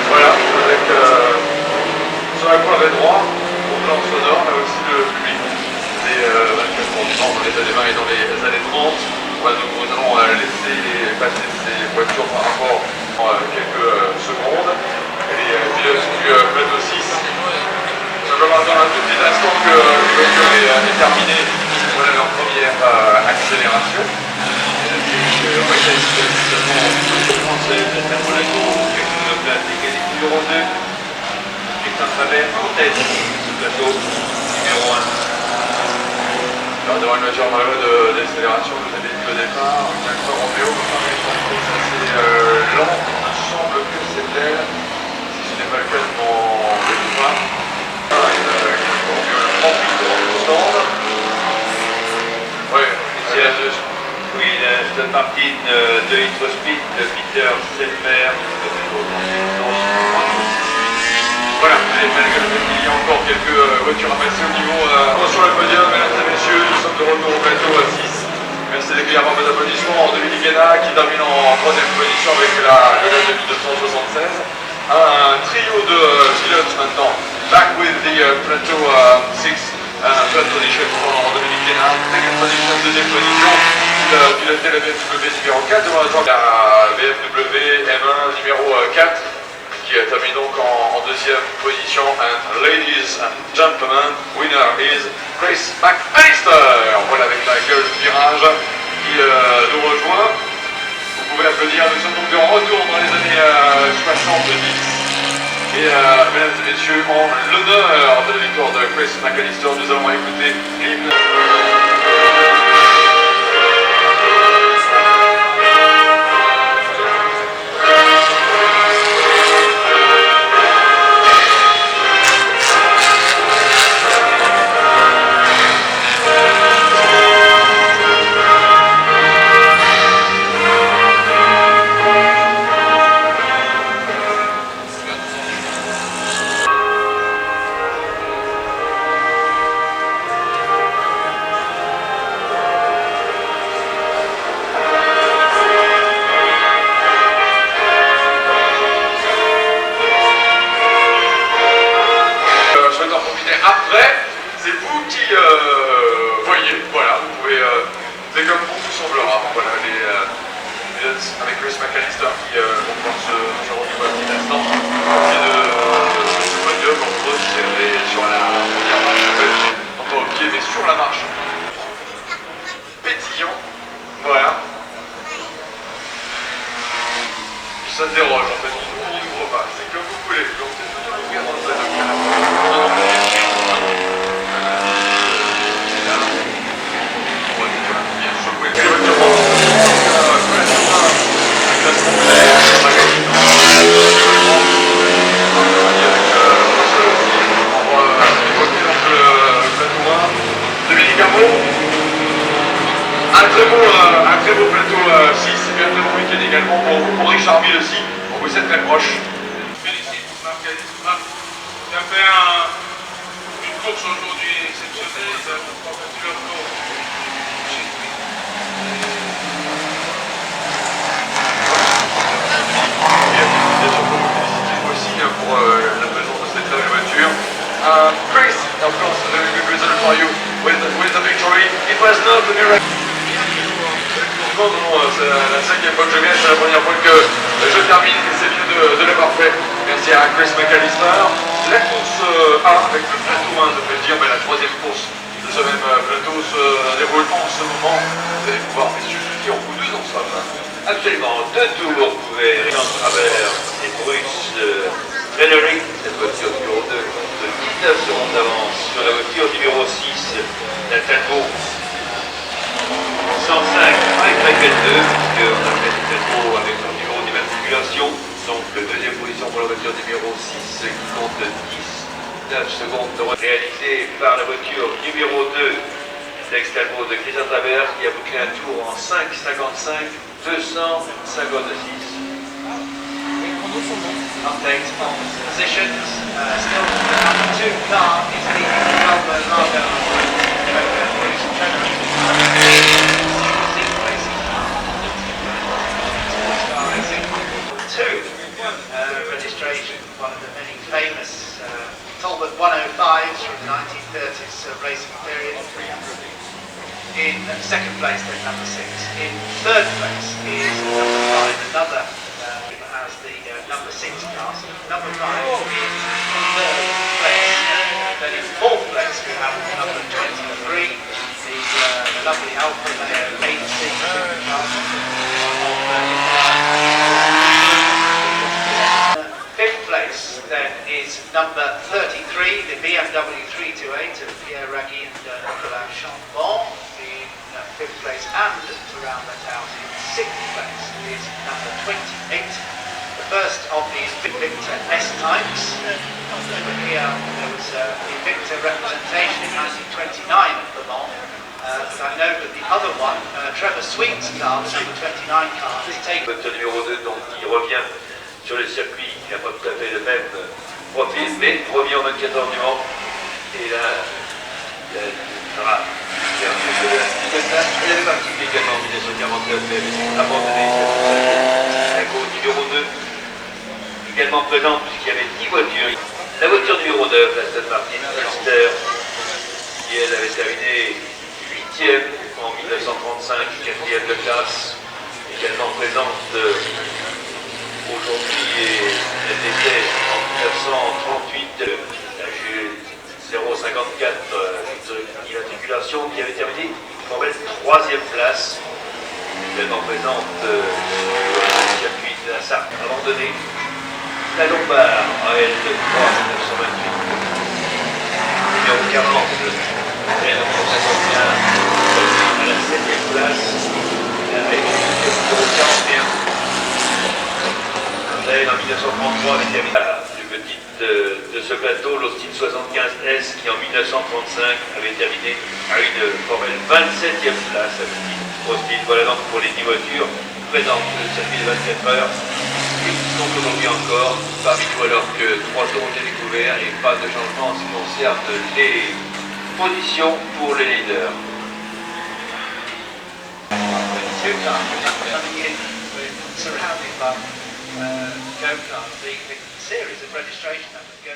Voilà, avec sur la coin droit, au plan sonore, là aussi le public des 24% dans les années 20 et dans les années 30. Voilà, donc nous allons laisser passer ces voitures par rapport à quelques secondes. Et les pilotes du plateau 6. Simplement attendre un tout petit instant que la voiture est terminée. Voilà leur première accélération. Numéro 2, Christian Travers en tête de ce plateau, numéro 1. Alors devant une voiture d'accélération, vous avez dit au départ, un Alfa Romeo, c'est assez lent, il me semble que c'est elle, si ce n'est pas le cas de mon départ. Une Alfa Romeo 38 dans le stand. Oui, c'est la deuxième. Oui, cette partie de Hydro Speed de Peter Selmer. Voilà, malgré le fait qu'il y a encore quelques voitures à passer au niveau sur le podium, mesdames et messieurs, nous sommes de retour au plateau à 6. Merci régulièrement vos applaudissements en Dominique Guéna qui termine en troisième position avec la date de 1976. Un trio de pilotes maintenant. Back with the plateau 6. Third position pour Dominique Guéna. Second position, deuxième position. Il pilotait la BMW numéro 4 devant la BMW M1 numéro 4. Qui termine donc en deuxième position. And ladies and gentlemen, winner is Chris McAllister. Voilà avec Michael Virage qui nous rejoint. Vous pouvez applaudir, nous sommes donc de retour dans les années 70. Et mesdames et messieurs, en l'honneur de la victoire de Chris McAllister, nous allons écouter l'hymne. Après, c'est vous qui voyez, voilà, vous pouvez, c'est comme pour vous semblera, voilà, les pilotes avec Chris McAllister qui vont se retrouver un petit instant, et de ce podium, on resserrer sur la première marche, non pas au pied, mais sur la marche, pétillant, voilà, ça se déroge en fait, on n'ouvre pas, c'est comme vous voulez, donc c'est plutôt l'ouvrir dans le plateau. Un très beau plateau 6 et bien très bon week-end également pour vous, pour Richard Mille aussi, on vous êtes très proche. Félicite Marc Allister qui a fait une course aujourd'hui exceptionnelle, il a battu le record. Et bien sûr pour vous féliciter aussi pour la présence de cette très belle voiture. Chris, of course, a very good result for you with the victory. It was not a miracle. Non, c'est la 5e fois que je viens, c'est la première fois que je termine et c'est bien de l'avoir fait. Merci à Chris McAllister. La course 1 avec le plateau 1, je peux dire, mais la 3e course de ce même plateau se déroule en ce moment. Vous allez pouvoir, messieurs, qui en vous deux en somme. Absolument, 2 tours couverts en travers et Bruce Frédéric, cette voiture numéro 2 de 19 secondes d'avance sur la voiture numéro 6, la Talbot 105 avec Michael 2, puisqu'on a fait le Talbot avec son numéro d'immatriculation, donc deuxième position pour la voiture numéro 6 qui compte 19 secondes réalisée par la voiture numéro 2 d'Ex Talbot de Christian Travers qui a bouclé un tour en 5,55 256. Updates on positions. Still the number 2 car is leading from Largo. Bruce Frederick. In second place, then number 6. In third place is number 5, another has the number 6 class. Number 5 in third place. Then in fourth place, we have number 23, the lovely Alfa Romeo 8C class. Fifth place then is number 33, the BMW 328 of Pierre Ragui and Nicolas Chambon in fifth place, and to round that out in sixth place is number 28, the first of the Invicta S types. Here there was the Invicta representation in 1929 at Le Mans. But I know that the other one, Trevor Sweet's car, the number 29 car, is taken. Le numéro 2, donc il revient sur le circuit, il n'a pas tout à fait le même profil, mais il revient en 24 heures du Mans. Et là, il a avait participé également en 1949, mais abandonné la course numéro 2, également présente puisqu'il y avait 10 voitures. La voiture numéro 9, la Aston Martin Elster, qui elle avait terminé 8e en 1935, 4e de classe, également présente aujourd'hui, et elle était en 1938, la G054 d'immatriculation, qui avait terminé en 3e place, également présente sur le circuit de la Sarthe abandonné. La Lombard AL 3 1928, numéro 40, elle représente bien à la 7e place, avec le numéro 41. Elle en 1933 avait terminé la plus petite de ce plateau, l'Austin 75S, qui en 1935 avait terminé à une formelle 27e place. Austin, voilà donc pour les 10 voitures présentes sur le circuit de 24 heures. Qui sont aujourd'hui encore parmi nous, alors que 3 tours ont été découverts et pas de changement en ce qui concerne les positions pour les leaders. Two cars coming in, surrounded by go-karts, the series of registration numbers go